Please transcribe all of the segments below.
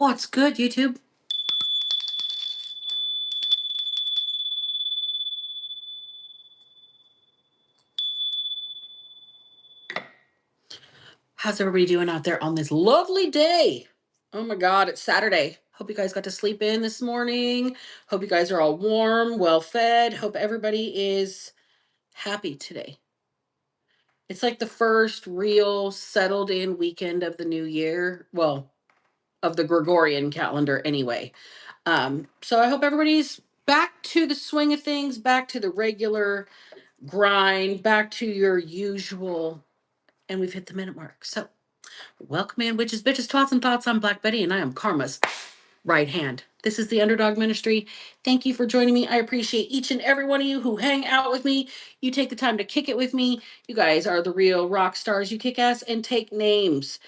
What's good, YouTube? How's everybody doing out there on this lovely day? Oh my God, it's Saturday. Hope you guys got to sleep in this morning. Hope you guys are all warm, well fed. Hope everybody is happy today. It's like the first real settled in weekend of the new year. Well, of the Gregorian calendar anyway. So I hope everybody's back to the swing of things, back to the regular grind, back to your usual, and we've hit the minute mark. So welcome in, witches, bitches, twats, and thoughts. I'm Black Betty, and I am Karma's right hand. This is the Underdog Ministry. Thank you for joining me. I appreciate each and every one of you who hang out with me. You take the time to kick it with me. You guys are the real rock stars. You kick ass and take names.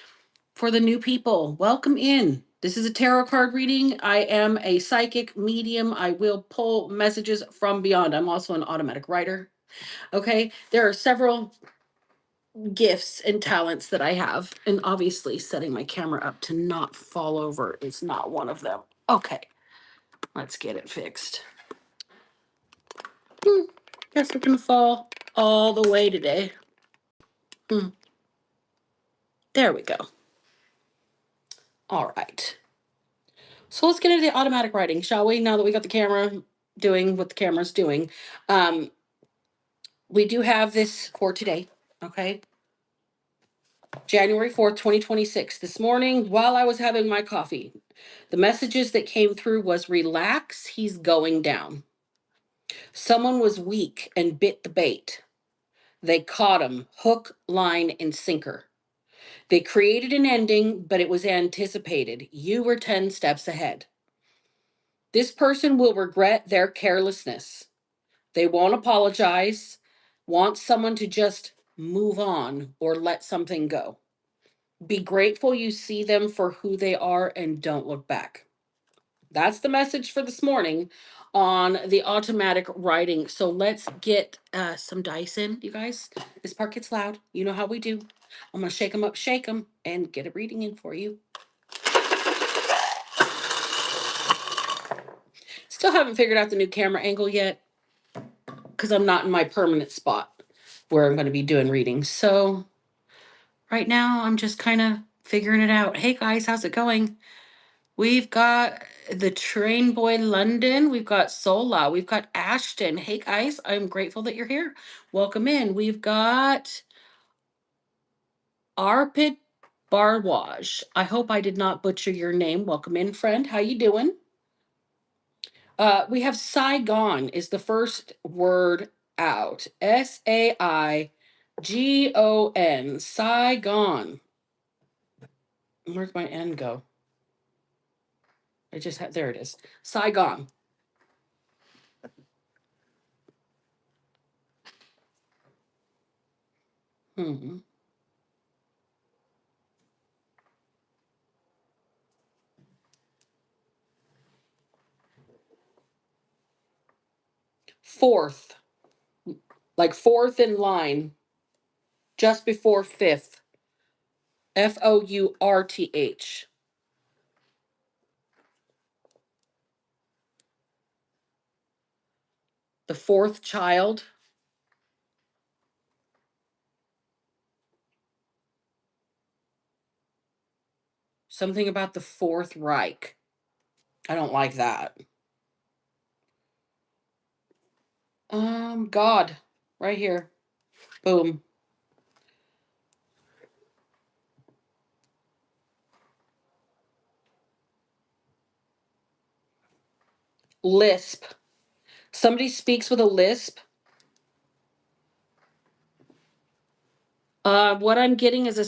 For the new people, welcome in. This is a tarot card reading. I am a psychic medium. I will pull messages from beyond. I'm also an automatic writer. Okay, there are several gifts and talents that I have, and obviously setting my camera up to not fall over is not one of them. Okay, let's get it fixed. Guess we're gonna fall all the way today. There we go. All right. So let's get into the automatic writing, shall we? Now that we got the camera doing what the camera's doing. We do have this for today, okay? January 4th, 2026. This morning, while I was having my coffee, the messages that came through was relax, he's going down. Someone was weak and bit the bait. They caught him, hook, line, and sinker. They created an ending, but it was anticipated. You were 10 steps ahead. This person will regret their carelessness. They won't apologize, want someone to just move on or let something go. Be grateful you see them for who they are and don't look back. That's the message for this morning on the automatic writing. So let's get some dice in, you guys. This part gets loud. You know how we do. I'm going to shake them, and get a reading in for you. Still haven't figured out the new camera angle yet because I'm not in my permanent spot where I'm going to be doing readings. So right now I'm just kind of figuring it out. Hey guys, how's it going? We've got the Train Boy London. We've got Sola. We've got Ashton. Hey guys, I'm grateful that you're here. Welcome in. We've got Arpit Barwaj. I hope I did not butcher your name. Welcome in, friend. How you doing? We have Saigon is the first word out. Saigon. Saigon. Where'd my N go? I just had, there it is. Saigon. Hmm. Fourth, like fourth in line, just before fifth. Fourth. The fourth child. Something about the Fourth Reich. I don't like that. God, right here. Boom. Lisp. Somebody speaks with a lisp. What I'm getting is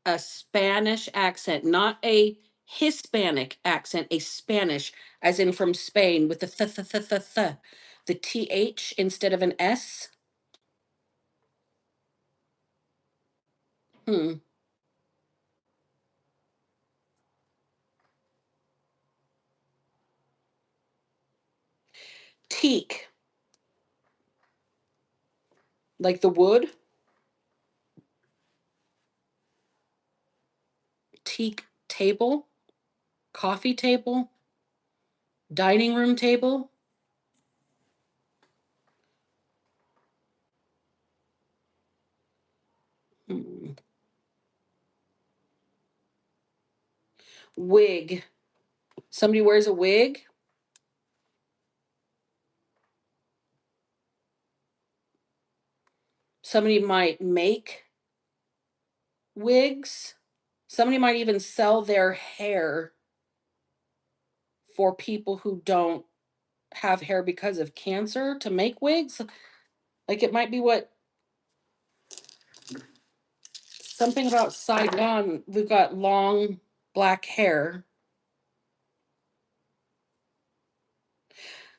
a Spanish accent, not a Hispanic accent, a Spanish, as in from Spain, with the the th instead of an s. Hmm. Teak, like the wood. Teak table. Coffee table, dining room table. Hmm. Wig. Somebody wears a wig. Somebody might make wigs. Somebody might even sell their hair for people who don't have hair because of cancer to make wigs. Like it might be what something about Saigon. We've got long black hair.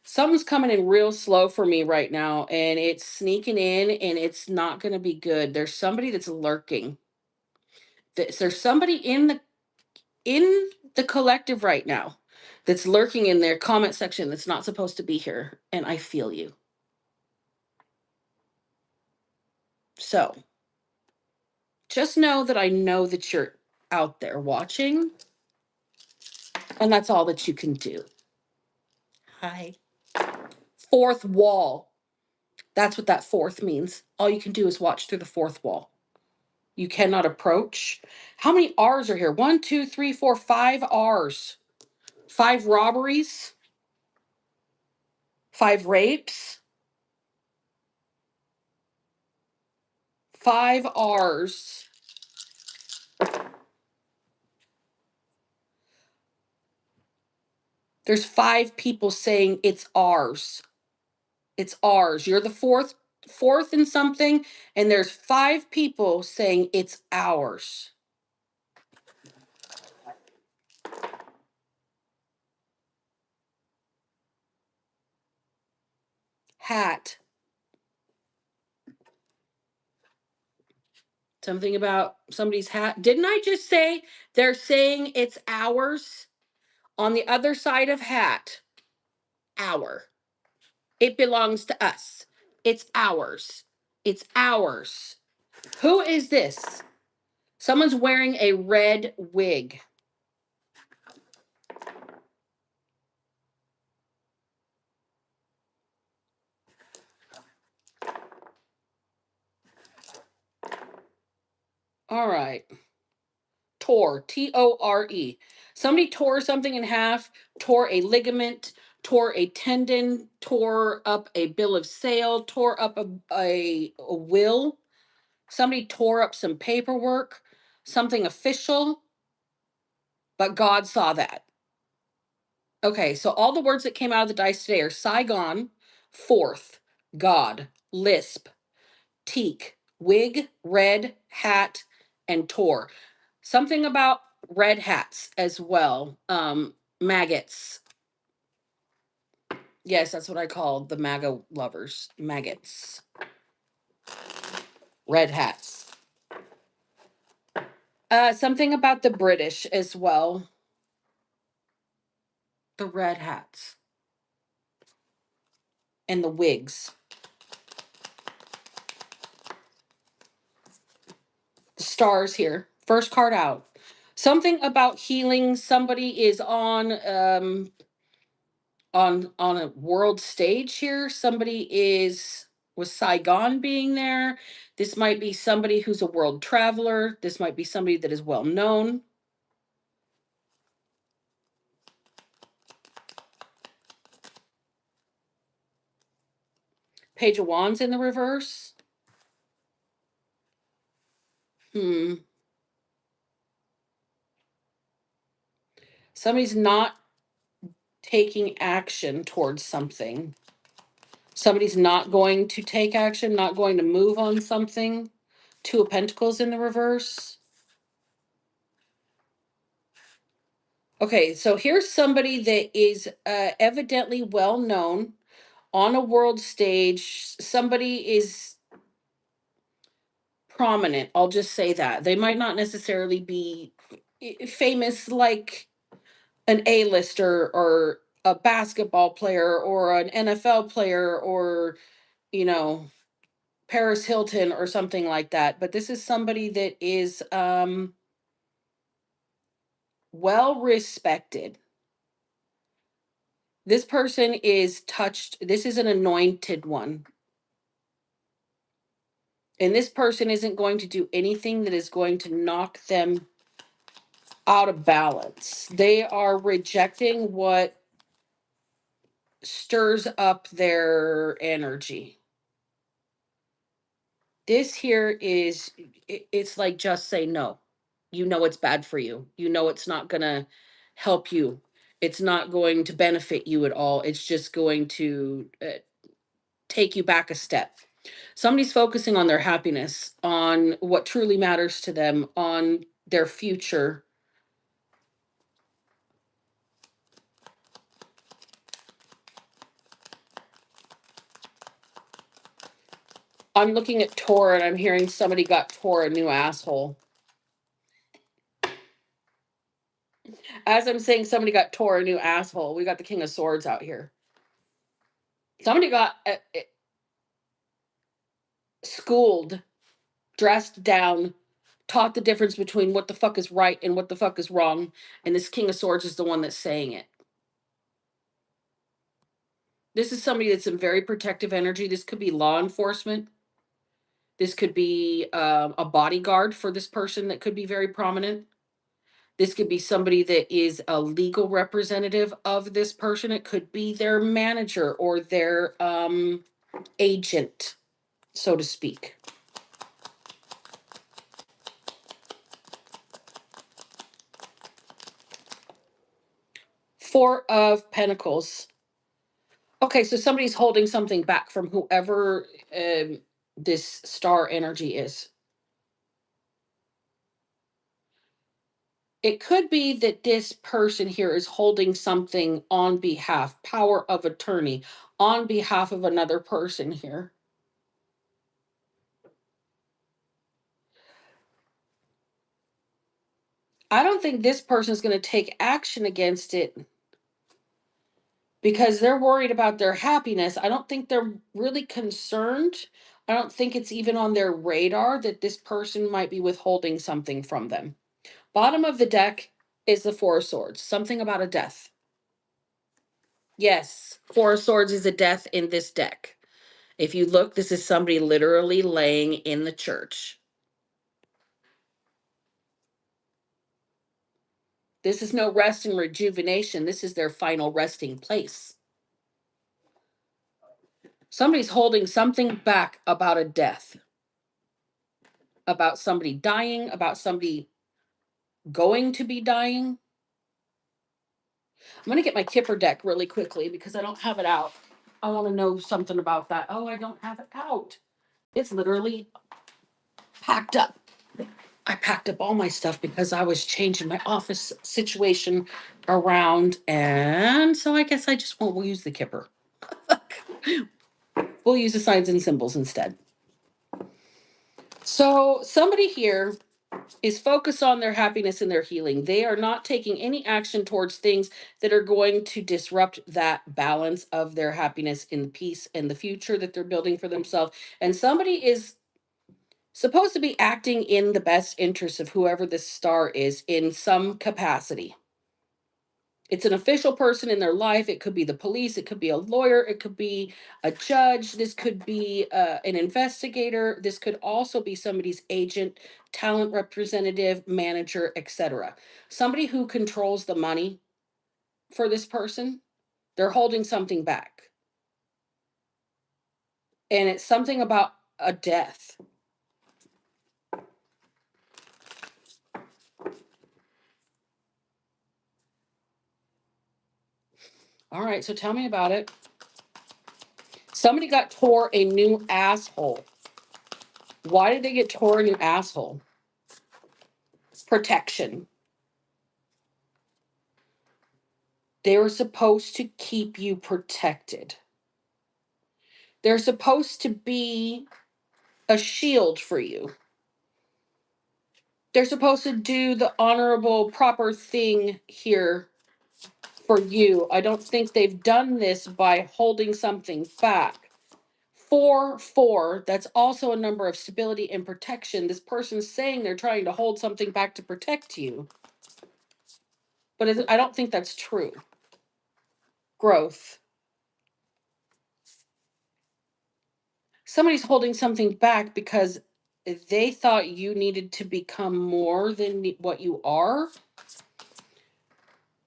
Something's coming in real slow for me right now, and it's sneaking in, and it's not going to be good. There's somebody that's lurking. There's somebody in the collective right now that's lurking in their comment section that's not supposed to be here, and I feel you. So just know that I know that you're out there watching, and that's all that you can do. Hi. Fourth wall. That's what that fourth means. All you can do is watch through the fourth wall. You cannot approach. How many R's are here? One, two, three, four, five R's. Five robberies, five rapes, five R's. There's five people saying it's ours. It's ours. You're the fourth in something, and there's five people saying it's ours. Hat. Something about somebody's hat. Didn't I just say they're saying it's ours? On the other side of hat, our. It belongs to us. It's ours. It's ours. Who is this? Someone's wearing a red wig. All right. Tore, Tore. Somebody tore something in half, tore a ligament, tore a tendon, tore up a bill of sale, tore up a will. Somebody tore up some paperwork, something official, but God saw that. Okay, so all the words that came out of the dice today are Saigon, fourth, God, lisp, teak, wig, red, hat, and tore. Something about red hats as well. Maggots. Yes, that's what I call the MAGA lovers. Maggots. Red hats. Something about the British as well. The red hats. And the wigs. The stars here. First card out. Something about healing. Somebody is on a world stage here. Somebody is with Saigon being there. This might be somebody who's a world traveler. This might be somebody that is well known. Page of Wands in the reverse. Somebody's not taking action towards something. Somebody's not going to take action, not going to move on something. Two of Pentacles in the reverse. Okay, so here's somebody that is evidently well known on a world stage. Somebody is prominent. I'll just say that. They might not necessarily be famous like an A-lister or a basketball player or an NFL player or, you know, Paris Hilton or something like that. But this is somebody that is well respected. This person is touched. This is an anointed one. And this person isn't going to do anything that is going to knock them out of balance. They are rejecting what stirs up their energy. This here is, it's like, just say no. You know it's bad for you. You know it's not going to help you. It's not going to benefit you at all. It's just going to take you back a step. Somebody's focusing on their happiness, on what truly matters to them, on their future. I'm looking at Tor and I'm hearing somebody got Tor a new asshole. As I'm saying somebody got Tor a new asshole, we got the King of Swords out here. Somebody got schooled, dressed down, taught the difference between what the fuck is right and what the fuck is wrong. And this King of Swords is the one that's saying it. This is somebody that's in very protective energy. This could be law enforcement. This could be a bodyguard for this person that could be very prominent. This could be somebody that is a legal representative of this person. It could be their manager or their agent, so to speak. Four of Pentacles. Okay, so somebody's holding something back from whoever this star energy is. It could be that this person here is holding something on behalf, power of attorney, on behalf of another person here. I don't think this person is going to take action against it because they're worried about their happiness. I don't think they're really concerned. I don't think it's even on their radar that this person might be withholding something from them. Bottom of the deck is the Four of Swords, something about a death. Yes, Four of Swords is a death in this deck. If you look, this is somebody literally laying in the church. This is no rest and rejuvenation. This is their final resting place. Somebody's holding something back about a death, about somebody dying, about somebody going to be dying. I'm going to get my Kipper deck really quickly because I don't have it out. I want to know something about that. Oh, I don't have it out. It's literally packed up. I packed up all my stuff because I was changing my office situation around. And so I guess I just won't use the Kipper. We'll use the signs and symbols instead. So somebody here is focused on their happiness and their healing. They are not taking any action towards things that are going to disrupt that balance of their happiness in the peace and the future that they're building for themselves. And somebody is supposed to be acting in the best interest of whoever this star is in some capacity. It's an official person in their life. It could be the police. It could be a lawyer. It could be a judge. This could be an investigator. This could also be somebody's agent, talent representative, manager, etc. Somebody who controls the money for this person. They're holding something back. And it's something about a death. All right, so tell me about it. Somebody got Tor a new asshole. Why did they get Tor a new asshole? Protection. They were supposed to keep you protected. They're supposed to be a shield for you. They're supposed to do the honorable, proper thing here for you. I don't think they've done this by holding something back. 4, that's also a number of stability and protection. This person's saying they're trying to hold something back to protect you. but I don't think that's true. Growth. Somebody's holding something back because they thought you needed to become more than what you are.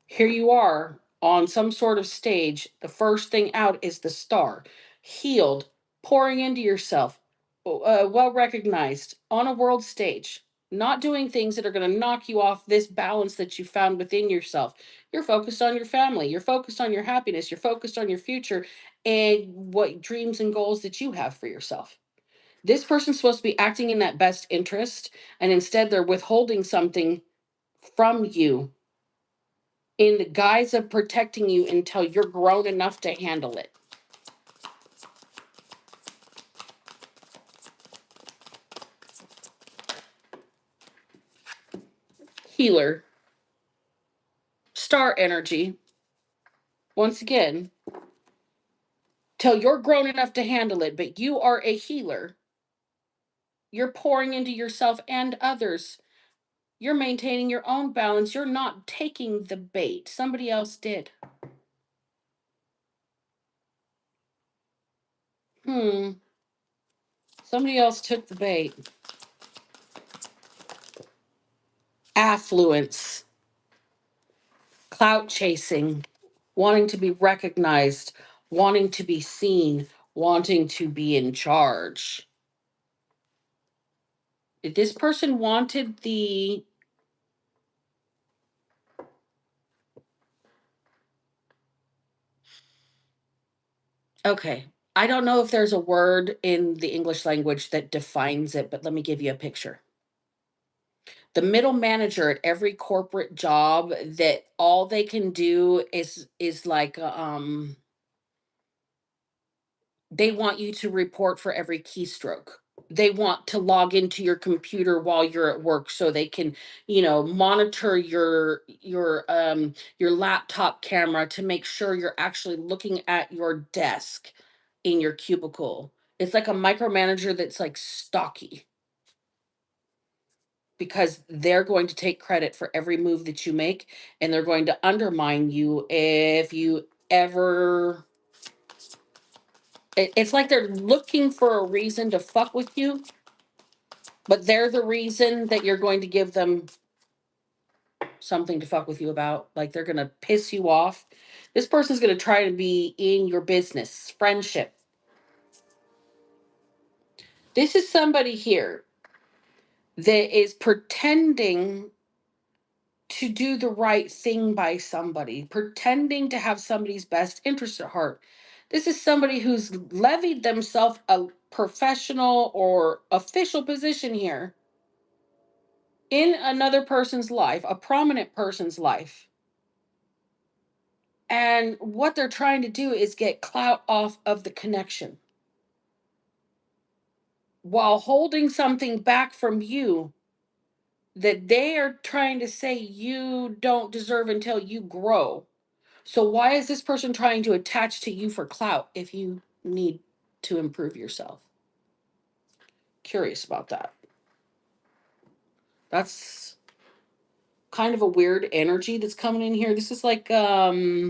Here you are on some sort of stage. The first thing out is the star, healed, pouring into yourself, well recognized on a world stage, not doing things that are going to knock you off this balance that you found within yourself. You're focused on your family, you're focused on your happiness, you're focused on your future and what dreams and goals that you have for yourself. This person's supposed to be acting in that best interest, and instead they're withholding something from you in the guise of protecting you until you're grown enough to handle it. Healer, star energy, once again, till you're grown enough to handle it, but you are a healer. You're pouring into yourself and others. You're maintaining your own balance. You're not taking the bait. Somebody else did. Somebody else took the bait. Affluence, clout chasing, wanting to be recognized, wanting to be seen, wanting to be in charge. This person wanted the okay. I don't know if there's a word in the English language that defines it, but let me give you a picture. The middle manager at every corporate job that all they can do is like they want you to report for every keystroke. They want to log into your computer while you're at work so they can, monitor your laptop camera to make sure you're actually looking at your desk in your cubicle. It's like a micromanager that's like stocky because they're going to take credit for every move that you make, and they're going to undermine you if you ever it's like they're looking for a reason to fuck with you, but they're the reason that you're going to give them something to fuck with you about. Like they're going to piss you off. This person's going to try to be in your business, friendship. This is somebody here that is pretending to do the right thing by somebody, pretending to have somebody's best interest at heart. This is somebody who's levied themselves a professional or official position here in another person's life, a prominent person's life. And what they're trying to do is get clout off of the connection while holding something back from you that they are trying to say you don't deserve until you grow. So, why is this person trying to attach to you for clout if you need to improve yourself? Curious about that. That's kind of a weird energy that's coming in here. This is like a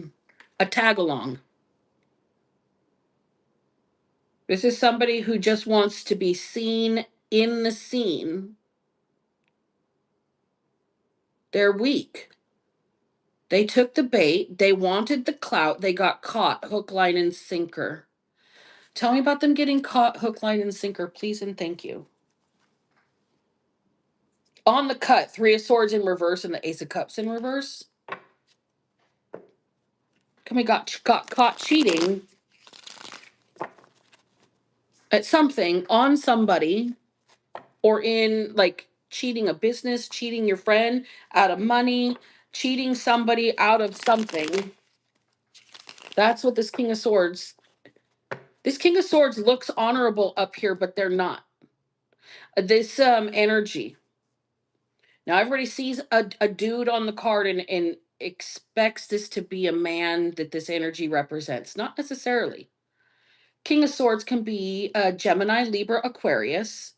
tag along. This is somebody who just wants to be seen in the scene. They're weak. They took the bait. They wanted the clout. They got caught hook, line, and sinker. Tell me about them getting caught hook, line, and sinker, please, and thank you. On the cut, Three of Swords in reverse and the Ace of Cups in reverse. Come, we got caught cheating at something on somebody, or in like cheating a business, cheating your friend out of money, cheating somebody out of something. That's what this King of Swords. This King of Swords looks honorable up here, but they're not. This energy. Now everybody sees a dude on the card and expects this to be a man that this energy represents. Not necessarily. King of Swords can be Gemini, Libra, Aquarius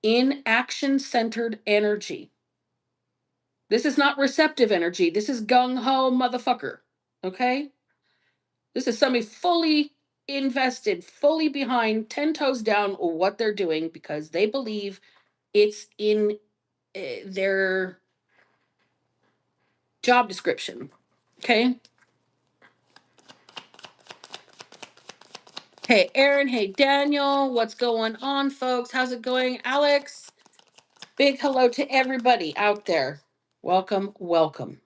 in action centered energy. This is not receptive energy. This is gung ho motherfucker. Okay? This is somebody fully invested, fully behind, 10 toes down what they're doing because they believe it's in their job description. Okay? Hey, Aaron. Hey, Daniel. What's going on, folks? How's it going? Alex, big hello to everybody out there. Welcome, welcome.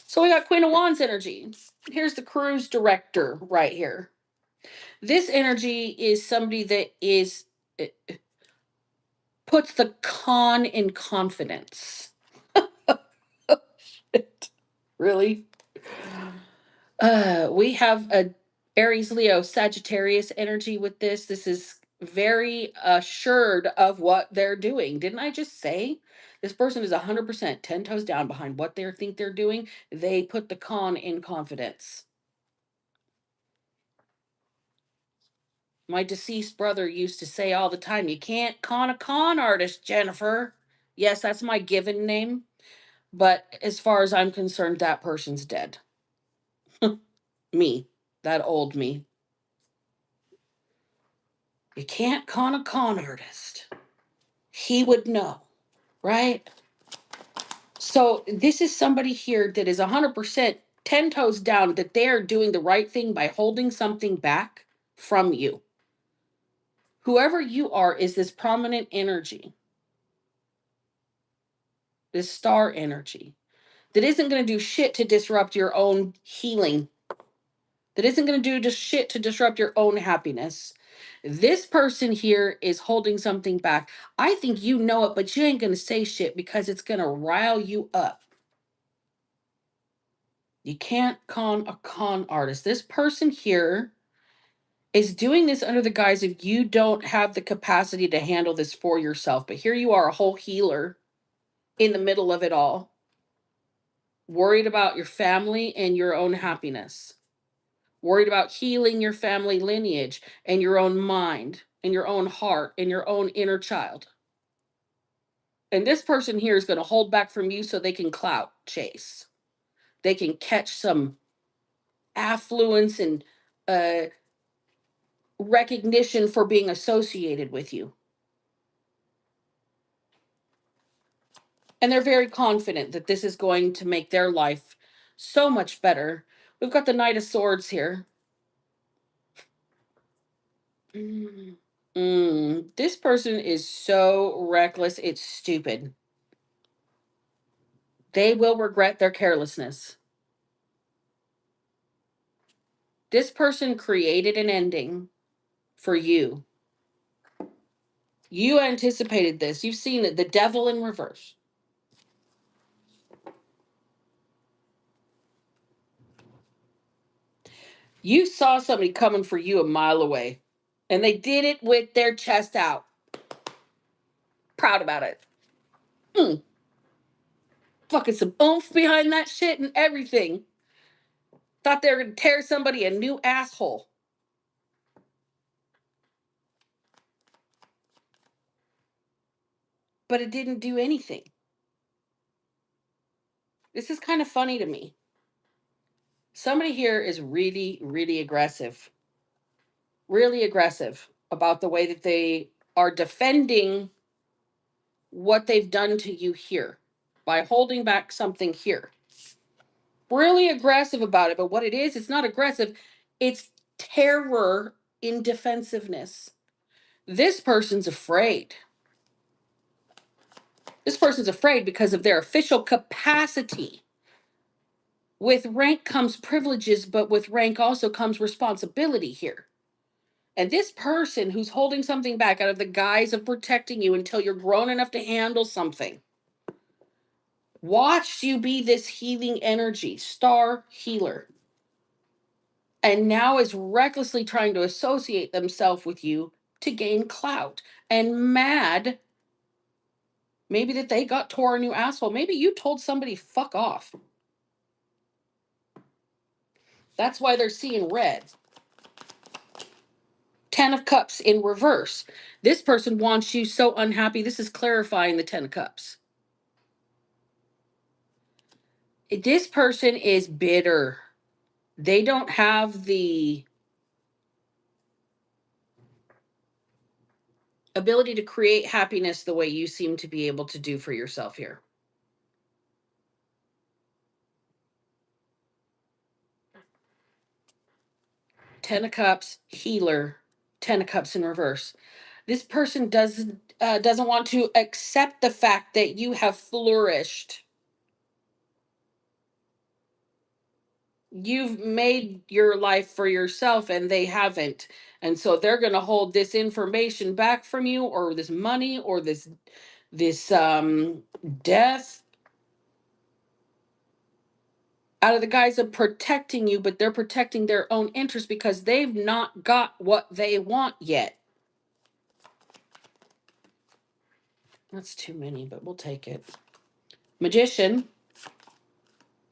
So we got Queen of Wands energy. Here's the cruise director right here. This energy is somebody that is puts the con in confidence. Really? We have a Aries, Leo, Sagittarius energy with this. This is very assured of what they're doing. Didn't I just say this person is 100% 10 toes down behind what they think they're doing? They put the con in confidence. My deceased brother used to say all the time, "You can't con a con artist, Jennifer." Yes, that's my given name. But as far as I'm concerned, that person's dead. Me, that old me. You can't con a con artist. He would know, right? So this is somebody here that is 100% 10 toes down that they are doing the right thing by holding something back from you. Whoever you are is this prominent energy, this star energy that isn't going to do shit to disrupt your own healing, that isn't going to do just shit to disrupt your own happiness. This person here is holding something back. I think you know it, but you ain't going to say shit because it's going to rile you up. You can't con a con artist. This person here is doing this under the guise of you don't have the capacity to handle this for yourself. But here you are, a whole healer in the middle of it all, worried about your family and your own happiness, worried about healing your family lineage and your own mind and your own heart and your own inner child. And this person here is going to hold back from you so they can clout chase. They can catch some affluence and recognition for being associated with you. And they're very confident that this is going to make their life so much better. We've got the Knight of Swords here. This person is so reckless, it's stupid. They will regret their carelessness. This person created an ending for you. You anticipated this. You've seen it, the devil in reverse. You saw somebody coming for you a mile away, and they did it with their chest out. Proud about it. Fucking some oomph behind that shit and everything. Thought they were going to tear somebody a new asshole. But it didn't do anything. This is kind of funny to me. Somebody here is really, really aggressive. Really aggressive about the way that they are defending what they've done to you here by holding back something here. Really aggressive about it, but what it is, it's not aggressive, it's terror in defensiveness. This person's afraid. This person's afraid because of their official capacity. With rank comes privileges, but with rank also comes responsibility here. And this person who's holding something back out of the guise of protecting you until you're grown enough to handle something, watched you be this healing energy, star healer, and now is recklessly trying to associate themselves with you to gain clout and mad maybe that they got tore a new asshole. Maybe you told somebody fuck off. That's why they're seeing red. 10 of Cups in reverse. This person wants you so unhappy. This is clarifying the 10 of Cups. This person is bitter. They don't have the ability to create happiness the way you seem to be able to do for yourself here. Ten of Cups, healer. Ten of Cups in reverse. This person doesn't want to accept the fact that you have flourished. You've made your life for yourself and they haven't. And so they're going to hold this information back from you, or this money, or this death, out of the guise of protecting you, but they're protecting their own interest because they've not got what they want yet. That's too many, but we'll take it. Magician,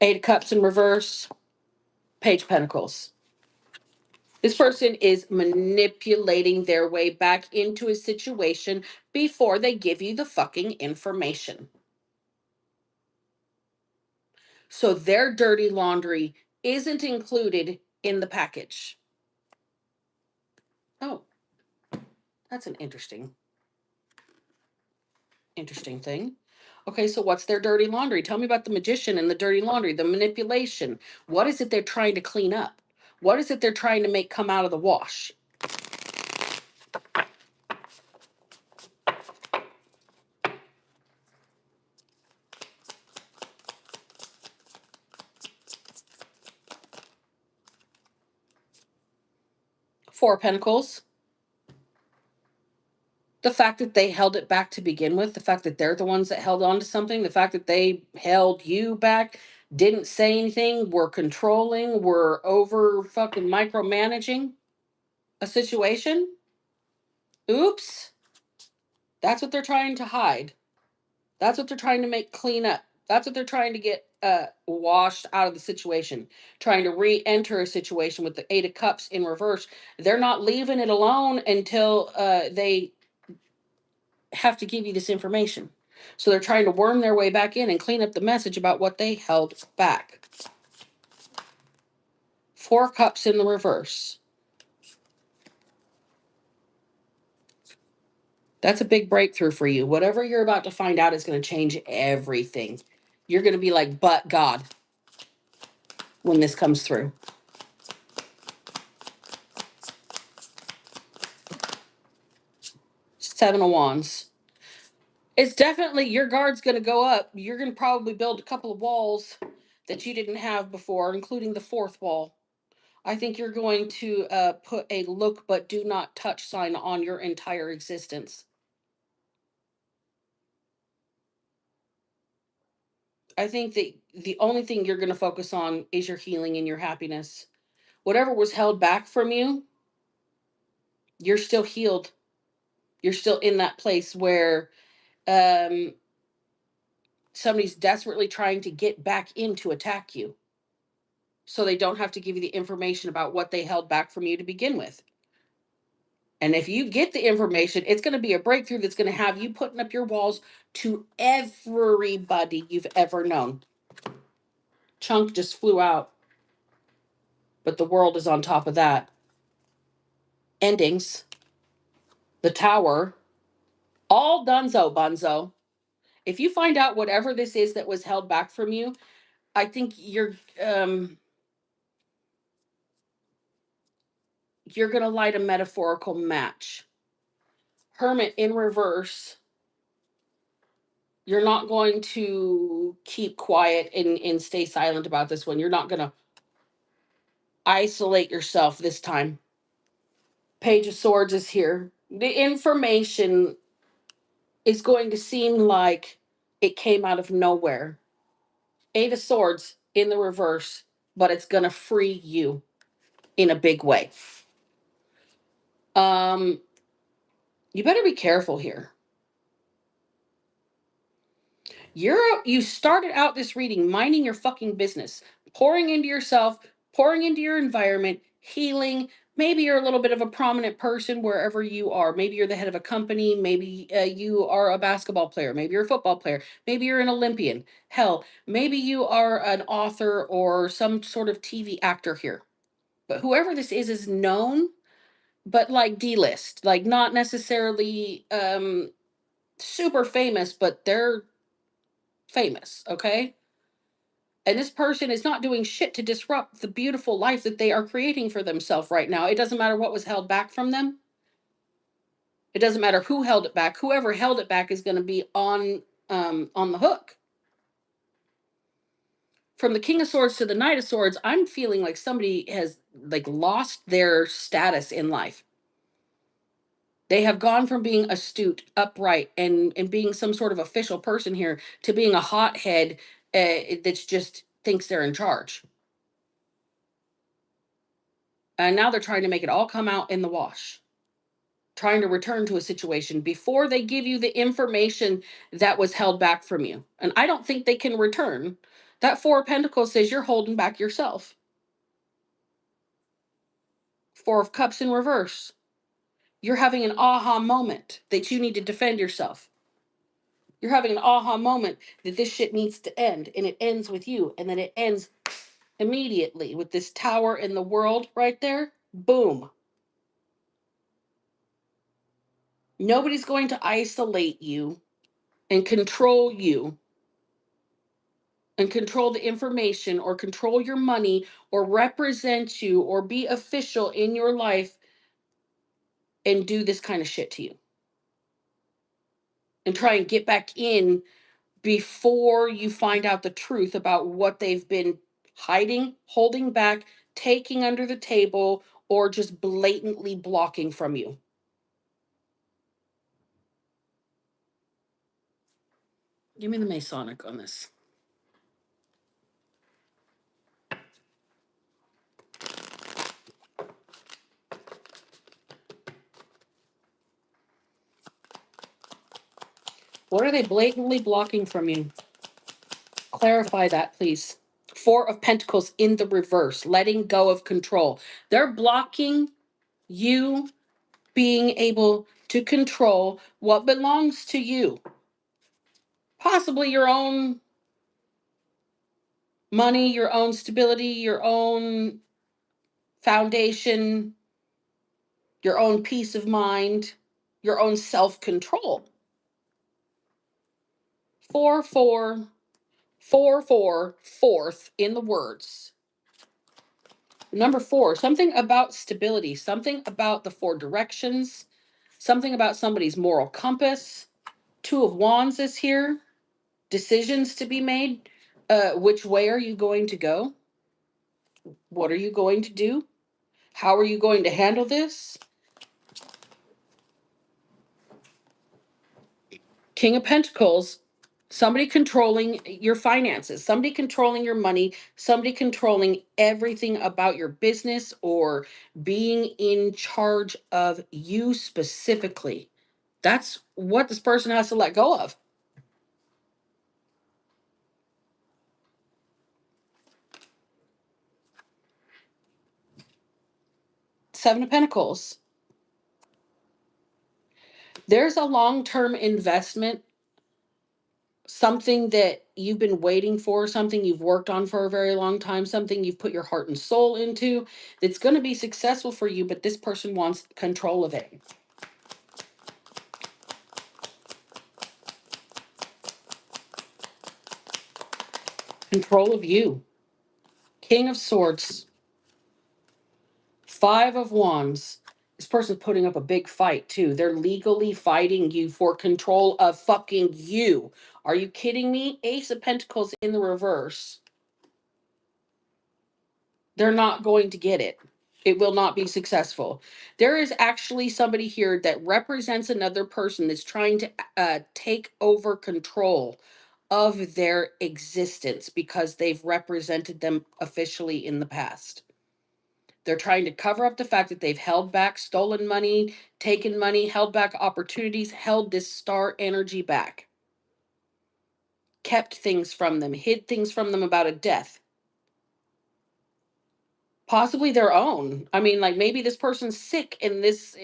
Eight of Cups in reverse, Page of Pentacles. This person is manipulating their way back into a situation before they give you the fucking information. So their dirty laundry isn't included in the package. Oh, that's an interesting thing. Okay, so what's their dirty laundry? Tell me about the magician and the dirty laundry, the manipulation. What is it they're trying to clean up? What is it they're trying to make come out of the wash? Four of Pentacles. The fact that they held it back to begin with, the fact that they're the ones that held on to something, the fact that they held you back, didn't say anything, were controlling, were over fucking micromanaging a situation. Oops. That's what they're trying to hide. That's what they're trying to make clean up. That's what they're trying to get washed out of the situation. Trying to re-enter a situation with the Eight of Cups in reverse. They're not leaving it alone until they have to give you this information. So they're trying to worm their way back in and clean up the message about what they held back. Four Cups in the reverse. That's a big breakthrough for you. Whatever you're about to find out is going to change everything. You're going to be like, but God, when this comes through. Seven of Wands. It's definitely, your guard's going to go up. You're going to probably build a couple of walls that you didn't have before, including the fourth wall. I think you're going to put a look but do not touch sign on your entire existence. I think that the only thing you're going to focus on is your healing and your happiness. Whatever was held back from you, you're still healed. You're still in that place where um, somebody's desperately trying to get back in to attack you, so they don't have to give you the information about what they held back from you to begin with. And if you get the information, it's going to be a breakthrough that's going to have you putting up your walls to everybody you've ever known. Chunk just flew out, but the world is on top of that. Endings, the Tower, all dunzo bunzo. If you find out whatever this is that was held back from you, I think you're going to light a metaphorical match. Hermit in reverse. You're not going to keep quiet and stay silent about this one. You're not going to isolate yourself this time. Page of Swords is here. The information is going to seem like it came out of nowhere. Eight of Swords in the reverse, but it's going to free you in a big way. You better be careful here. You started out this reading minding your fucking business, pouring into yourself, pouring into your environment, healing. Maybe you're a little bit of a prominent person wherever you are. Maybe you're the head of a company. Maybe you are a basketball player. Maybe you're a football player. Maybe you're an Olympian. Hell, maybe you are an author or some sort of TV actor here. But whoever this is known, but like D-list, like not necessarily super famous, but they're famous, okay? And this person is not doing shit to disrupt the beautiful life that they are creating for themselves right now. It doesn't matter what was held back from them. It doesn't matter who held it back. Whoever held it back is going to be on the hook. From the King of Swords to the Knight of Swords, I'm feeling like somebody has like lost their status in life. They have gone from being astute, upright, and being some sort of official person here to being a hothead that's just thinks they're in charge. And now they're trying to make it all come out in the wash, trying to return to a situation before they give you the information that was held back from you. And I don't think they can return. That Four of Pentacles says you're holding back yourself. Four of Cups in reverse. You're having an aha moment that you need to defend yourself. You're having an aha moment that this shit needs to end, and it ends with you, and then it ends immediately with this Tower in the World right there. Boom. Nobody's going to isolate you and control you and control the information or control your money or represent you or be official in your life and do this kind of shit to you and try and get back in before you find out the truth about what they've been hiding, holding back, taking under the table, or just blatantly blocking from you. Give me the Masonic on this. What are they blatantly blocking from you? Clarify that, please. Four of Pentacles in the reverse, letting go of control. They're blocking you being able to control what belongs to you. Possibly your own money, your own stability, your own foundation, your own peace of mind, your own self-control. 4 4 4 4 fourth in the words. Number 4, something about stability, something about the 4 directions, something about somebody's moral compass. 2 of Wands is here. Decisions to be made. Which way are you going to go? What are you going to do? How are you going to handle this? King of Pentacles, somebody controlling your finances, somebody controlling your money, somebody controlling everything about your business or being in charge of you specifically. That's what this person has to let go of. Seven of Pentacles. There's a long-term investment, something that you've been waiting for, something you've worked on for a very long time, something you've put your heart and soul into that's going to be successful for you, but this person wants control of it. Control of you. King of Swords. 5 of Wands. This person's putting up a big fight too. They're legally fighting you for control of fucking you. Are you kidding me? Ace of Pentacles in the reverse. They're not going to get it. It will not be successful. There is actually somebody here that represents another person that's trying to take over control of their existence because they've represented them officially in the past. They're trying to cover up the fact that they've held back stolen money, taken money, held back opportunities, held this star energy back, kept things from them, hid things from them about a death. Possibly their own. I mean, like maybe this person's sick and this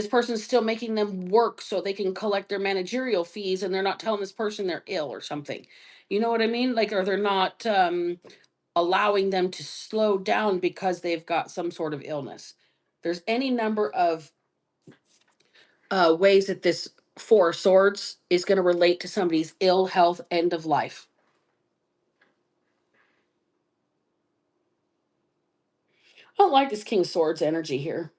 person's still making them work so they can collect their managerial fees, and they're not telling this person they're ill or something. You know what I mean? Like, or they're not allowing them to slow down because they've got some sort of illness. There's any number of ways that this Four of Swords is going to relate to somebody's ill health, end of life. I don't like this King of Swords energy here.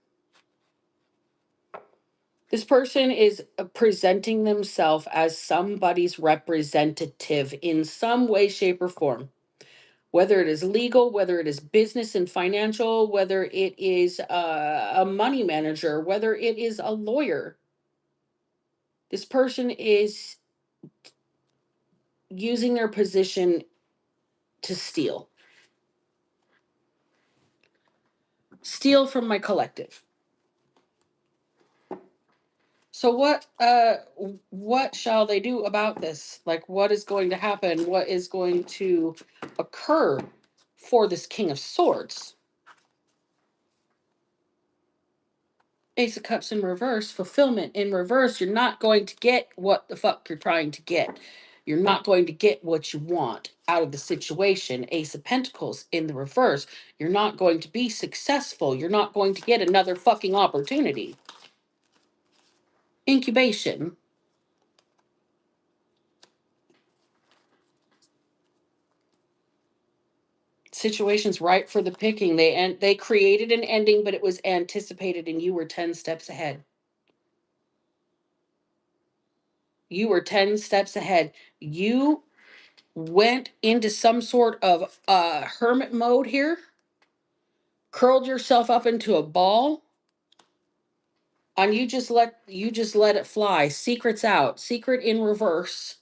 This person is presenting themselves as somebody's representative in some way, shape, or form. Whether it is legal, whether it is business and financial, whether it is a money manager, whether it is a lawyer. This person is using their position to steal. Steal from my collective. So what shall they do about this? Like, what is going to happen? What is going to occur for this King of Swords? Ace of Cups in reverse, fulfillment in reverse. You're not going to get what the fuck you're trying to get. You're not going to get what you want out of the situation. Ace of Pentacles in the reverse. You're not going to be successful. You're not going to get another fucking opportunity. Incubation. Situations ripe for the picking. They created an ending, but it was anticipated, and you were 10 steps ahead. You were 10 steps ahead. You went into some sort of hermit mode here, curled yourself up into a ball, and you just let it fly. Secrets out. Secret in reverse.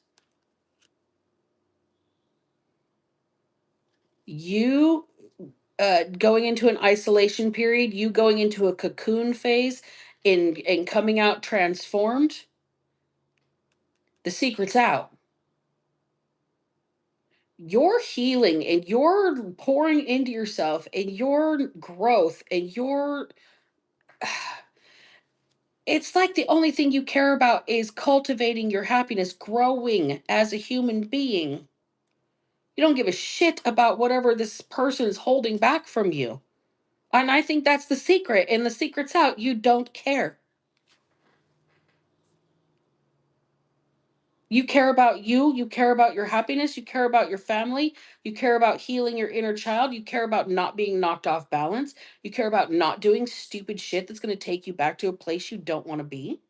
You going into an isolation period, you going into a cocoon phase in coming out transformed. The secret's out. Your healing and your pouring into yourself and your growth and your it's like the only thing you care about is cultivating your happiness, growing as a human being. You don't give a shit about whatever this person is holding back from you. And I think that's the secret. And the secret's out. You don't care. You care about you. You care about your happiness. You care about your family. You care about healing your inner child. You care about not being knocked off balance. You care about not doing stupid shit that's going to take you back to a place you don't want to be.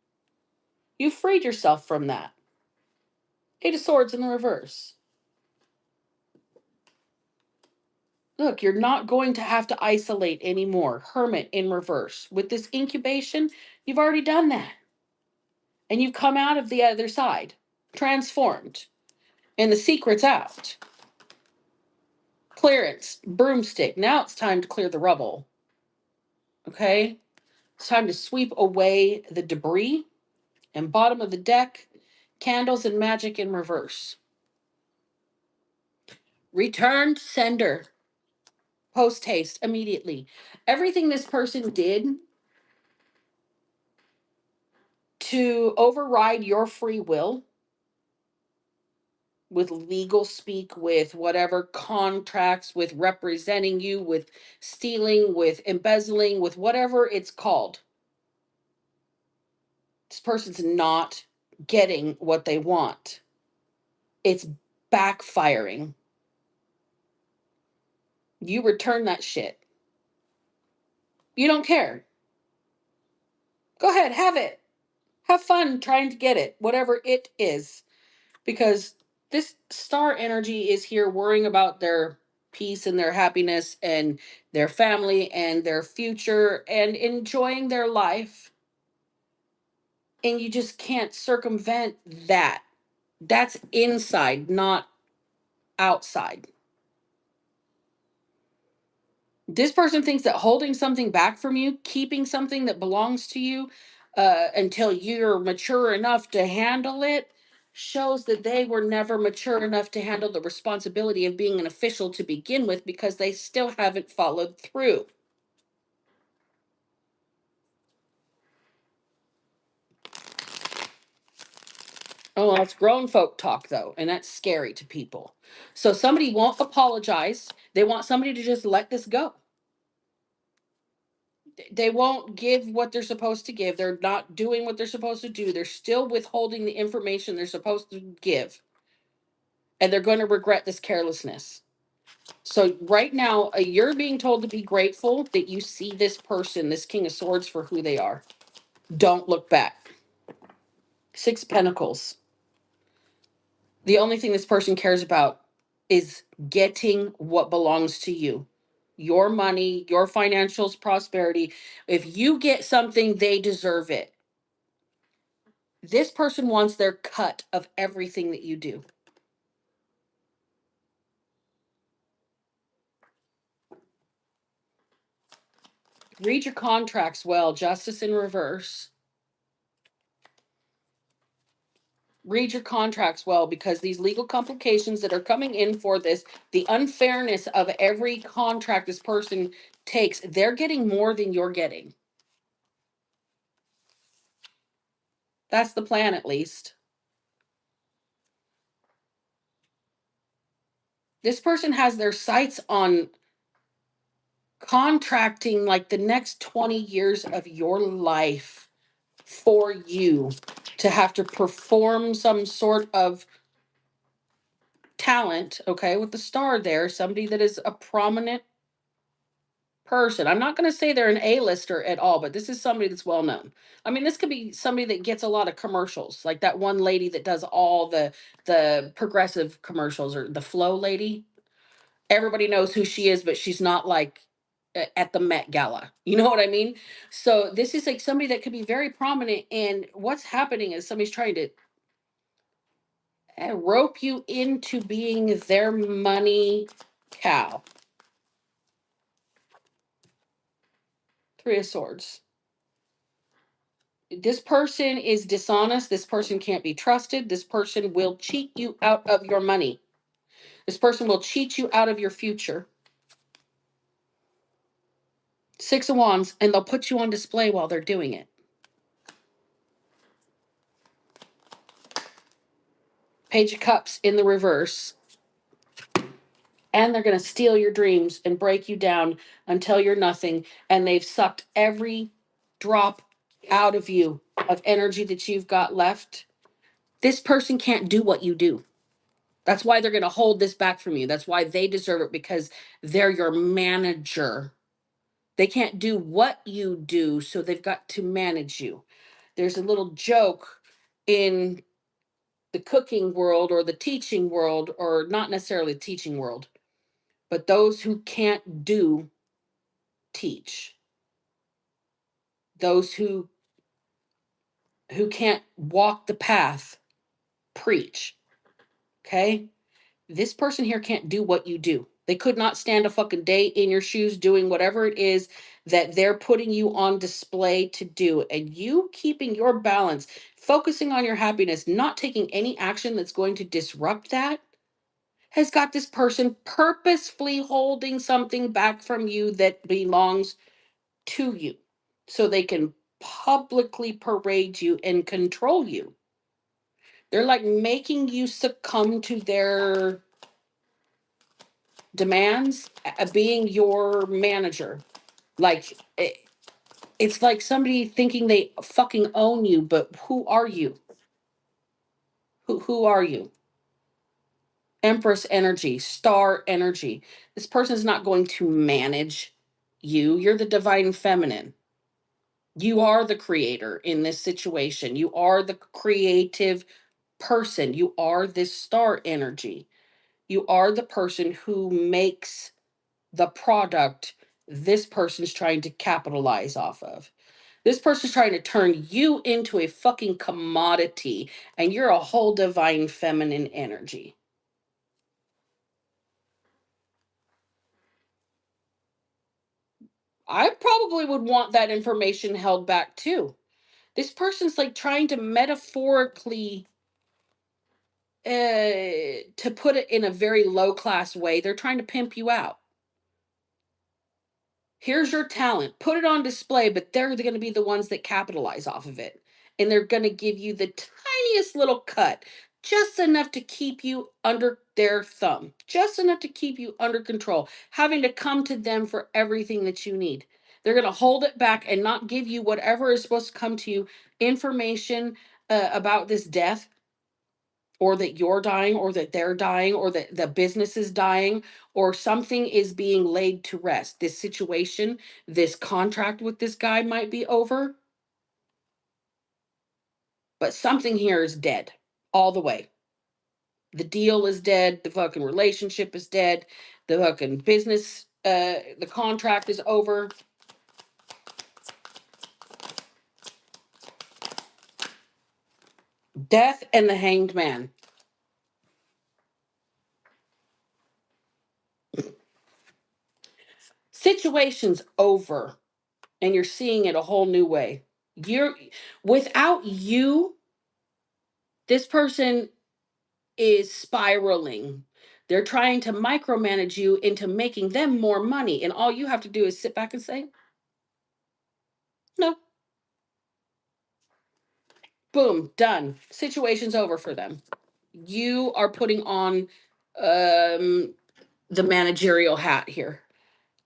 You freed yourself from that. Eight of Swords in the reverse. Look, you're not going to have to isolate anymore. Hermit in reverse. With this incubation, you've already done that. And you've come out of the other side, transformed. And the secret's out. Clearance, broomstick. Now it's time to clear the rubble. Okay? It's time to sweep away the debris. And bottom of the deck, candles and magic in reverse. Returned sender. Post haste immediately. Everything this person did to override your free will with legal speak, with whatever contracts, with representing you, with stealing, with embezzling, with whatever it's called. This person's not getting what they want. It's backfiring. You return that shit. You don't care. Go ahead, have it. Have fun trying to get it, whatever it is. Because this star energy is here worrying about their peace and their happiness and their family and their future and enjoying their life. And you just can't circumvent that. That's inside, not outside. This person thinks that holding something back from you, keeping something that belongs to you until you're mature enough to handle it, shows that they were never mature enough to handle the responsibility of being an official to begin with because they still haven't followed through. Oh, well, that's grown folk talk though, and that's scary to people. So somebody won't apologize. They want somebody to just let this go. They won't give what they're supposed to give. They're not doing what they're supposed to do. They're still withholding the information they're supposed to give. And they're going to regret this carelessness. So right now, you're being told to be grateful that you see this person, this King of Swords, for who they are. Don't look back. Six of Pentacles. The only thing this person cares about is getting what belongs to you. Your money, your financials, prosperity. If you get something, they deserve it. This person wants their cut of everything that you do. Read your contracts well. Justice in reverse. Read your contracts well, because these legal complications that are coming in for this, the unfairness of every contract this person takes, they're getting more than you're getting. That's the plan, at least. This person has their sights on contracting like the next 20 years of your life for you to have to perform some sort of talent, okay, with the star there, somebody that is a prominent person. I'm not going to say they're an A-lister at all, but this is somebody that's well known. I mean, this could be somebody that gets a lot of commercials, like that one lady that does all the progressive commercials, or the Flow lady. Everybody knows who she is, but she's not like at the Met Gala. You know what I mean? So this is like somebody that could be very prominent, and what's happening is somebody's trying to rope you into being their money cow. Three of Swords. This person is dishonest. This person can't be trusted. This person will cheat you out of your money. This person will cheat you out of your future. Six of Wands, and they'll put you on display while they're doing it. Page of Cups in the reverse. And they're going to steal your dreams and break you down until you're nothing. And they've sucked every drop out of you of energy that you've got left. This person can't do what you do. That's why they're going to hold this back from you. That's why they deserve it, because they're your manager. They can't do what you do, so they've got to manage you. There's a little joke in the cooking world or the teaching world, or not necessarily the teaching world, but those who can't do teach. Those who can't walk the path preach. Okay? This person here can't do what you do. They could not stand a fucking day in your shoes doing whatever it is that they're putting you on display to do. And you keeping your balance, focusing on your happiness, not taking any action that's going to disrupt that, has got this person purposefully holding something back from you that belongs to you, so they can publicly parade you and control you. They're like making you succumb to their demands, being your manager. Like it's like somebody thinking they fucking own you, but who are you? Who are you? Empress energy, star energy. This person's not going to manage you. You're the divine feminine. You are the creator in this situation. You are the creative person. You are this star energy. You are the person who makes the product this person's trying to capitalize off of. This person's trying to turn you into a fucking commodity, and you're a whole divine feminine energy. I probably would want that information held back too. This person's like trying to metaphorically to put it in a very low class way, they're trying to pimp you out. Here's your talent, put it on display, but they're going to be the ones that capitalize off of it. And they're going to give you the tiniest little cut, just enough to keep you under their thumb, just enough to keep you under control, having to come to them for everything that you need. They're going to hold it back and not give you whatever is supposed to come to you, information about this death, or that you're dying, or that they're dying, or that the business is dying, or something is being laid to rest. This situation, this contract with this guy might be over, but something here is dead all the way. The deal is dead. The fucking relationship is dead. The fucking business, the contract is over. Death and the Hanged Man. Situation's over, and you're seeing it a whole new way. You're without you, this person is spiraling. They're trying to micromanage you into making them more money. And all you have to do is sit back and say, no, boom, done. Situation's over for them. You are putting on the managerial hat here.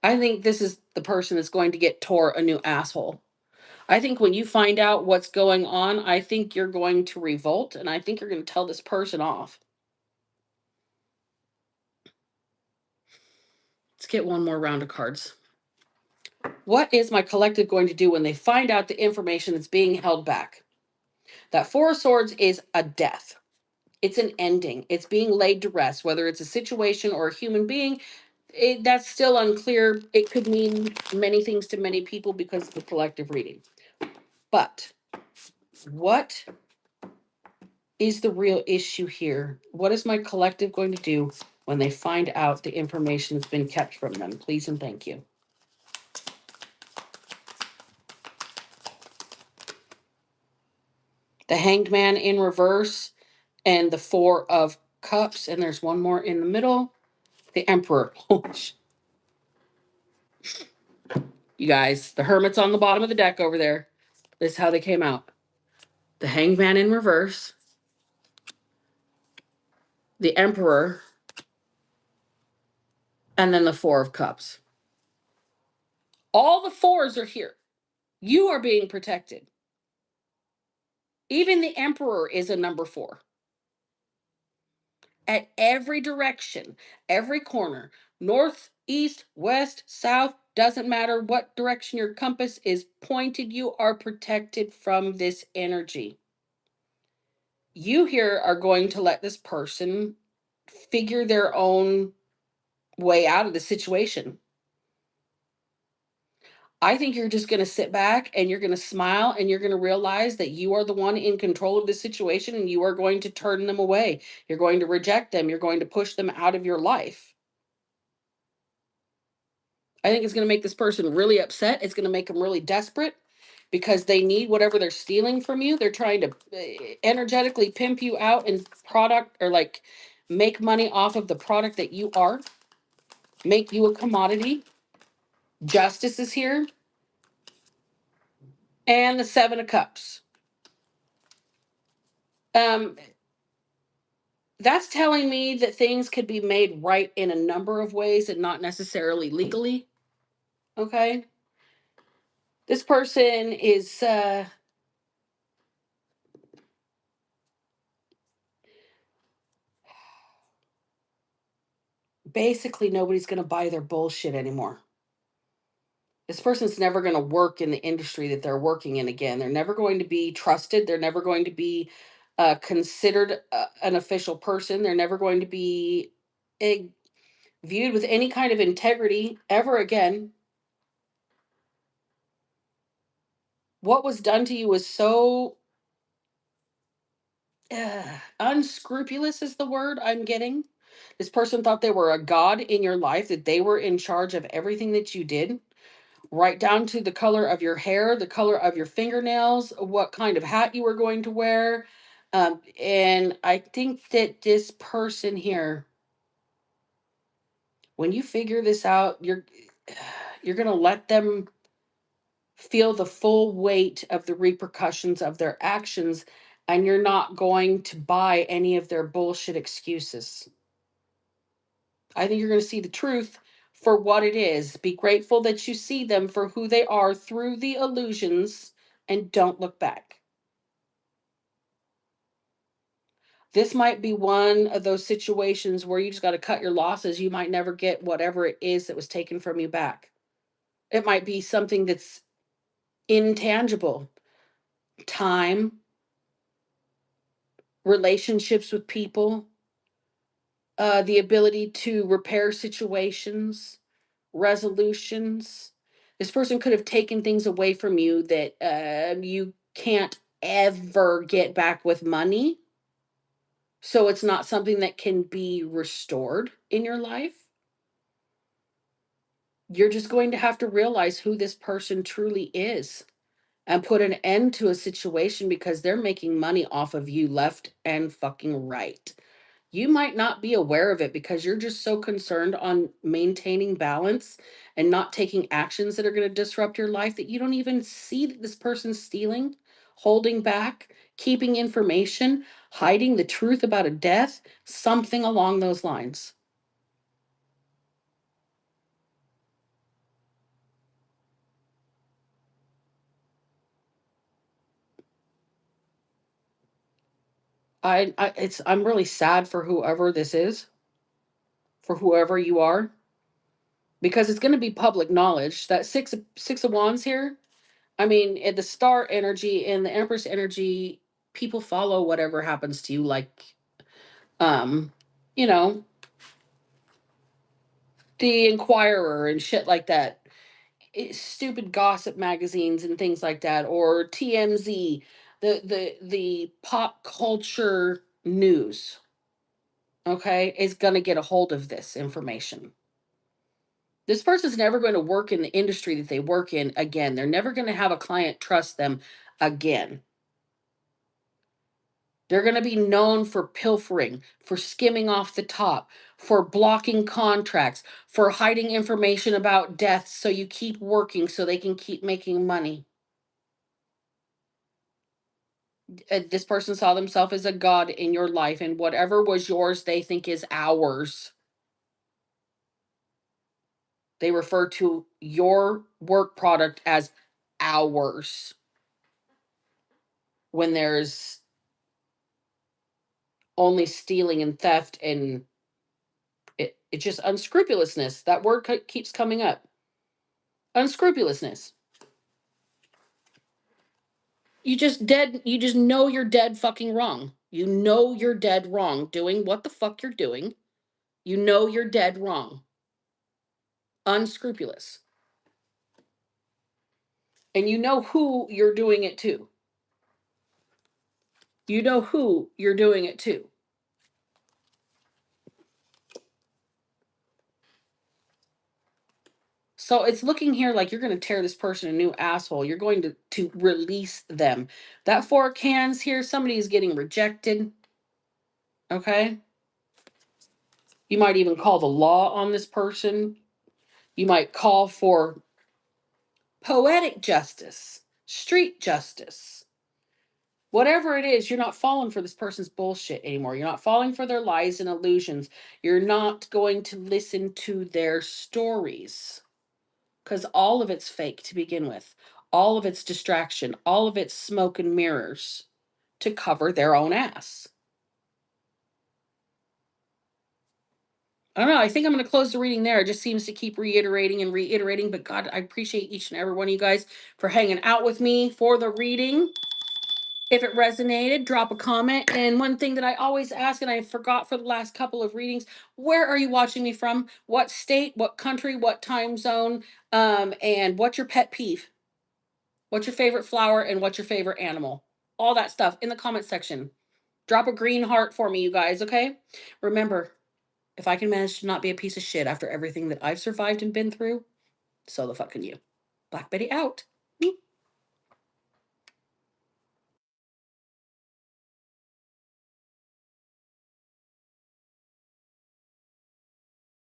I think this is the person that's going to get tore a new asshole. I think when you find out what's going on, I think you're going to revolt, and I think you're going to tell this person off. Let's get one more round of cards. What is my collective going to do when they find out the information that's being held back? That Four of Swords is a death. It's an ending. It's being laid to rest, whether it's a situation or a human being. That's still unclear. It could mean many things to many people because of the collective reading. But what is the real issue here? What is my collective going to do when they find out the information that's been kept from them? Please and thank you. The Hanged Man in reverse, and the Four of Cups, and there's one more in the middle. The Emperor. You guys, the Hermit's on the bottom of the deck over there. This is how they came out. The Hanged Man in reverse, the Emperor, and then the Four of Cups. All the fours are here. You are being protected. Even the Emperor is a number 4. At every direction, every corner, north, east, west, south, doesn't matter what direction your compass is pointed, you are protected from this energy. You here are going to let this person figure their own way out of the situation. I think you're just going to sit back and you're going to smile and you're going to realize that you are the one in control of the situation, and you are going to turn them away. You're going to reject them. You're going to push them out of your life. I think it's going to make this person really upset. It's going to make them really desperate because they need whatever they're stealing from you. They're trying to energetically pimp you out and product, or like make money off of the product that you are, make you a commodity. Justice is here. And the Seven of Cups. That's telling me that things could be made right in a number of ways and not necessarily legally. Okay. This person is basically, nobody's going to buy their bullshit anymore. This person's never going to work in the industry that they're working in again. They're never going to be trusted. They're never going to be considered an official person. They're never going to be viewed with any kind of integrity ever again. What was done to you was so unscrupulous, is the word I'm getting. This person thought they were a god in your life, that they were in charge of everything that you did, right down to the color of your hair, the color of your fingernails, what kind of hat you were going to wear, And I think that this person here, when you figure this out, you're going to let them feel the full weight of the repercussions of their actions, and you're not going to buy any of their bullshit excuses. I think you're going to see the truth for what it is. Be grateful that you see them for who they are through the illusions, and don't look back. This might be one of those situations where you just got to cut your losses. You might never get whatever it is that was taken from you back. It might be something that's intangible: time, relationships with people, the ability to repair situations, resolutions. This person could have taken things away from you that you can't ever get back with money. So it's not something that can be restored in your life. You're just going to have to realize who this person truly is and put an end to a situation because they're making money off of you left and fucking right. You might not be aware of it because you're just so concerned on maintaining balance and not taking actions that are going to disrupt your life that you don't even see that this person's stealing, holding back, keeping information, hiding the truth about a death, something along those lines. I'm really sad for whoever this is, for whoever you are, because it's going to be public knowledge that six of wands here. I mean, the star energy and the empress energy, people follow whatever happens to you, like, um, you know, the Inquirer and shit like that. Stupid gossip magazines and things like that, or TMZ, the pop culture news, okay, is gonna get a hold of this information. This person's never going to work in the industry that they work in again. They're never going to have a client trust them again. They're going to be known for pilfering, for skimming off the top, for blocking contracts, for hiding information about deaths so you keep working so they can keep making money. This person saw themselves as a god in your life, and whatever was yours, they think is ours. They refer to your work product as ours when there's only stealing and theft, and it's just unscrupulousness. That word keeps coming up. Unscrupulousness. You just know you're dead fucking wrong. You know you're dead wrong doing what the fuck you're doing. You know you're dead wrong. Unscrupulous. And you know who you're doing it to. You know who you're doing it to. So it's looking here like you're going to tear this person a new asshole. You're going to release them. That four of cans here, somebody's getting rejected. Okay? You might even call the law on this person. You might call for poetic justice, street justice. Whatever it is, you're not falling for this person's bullshit anymore. You're not falling for their lies and illusions. You're not going to listen to their stories because all of it's fake to begin with. All of it's distraction. All of it's smoke and mirrors to cover their own ass. I don't know. I think I'm going to close the reading there. It just seems to keep reiterating and reiterating. But God, I appreciate each and every one of you guys for hanging out with me for the reading. If it resonated, drop a comment. And one thing that I always ask, and I forgot for the last couple of readings, where are you watching me from? What state, what country, what time zone, and what's your pet peeve? What's your favorite flower and what's your favorite animal? All that stuff in the comment section. Drop a green heart for me, you guys, okay? Remember, if I can manage to not be a piece of shit after everything that I've survived and been through, so the fuck can you. Black Betty out.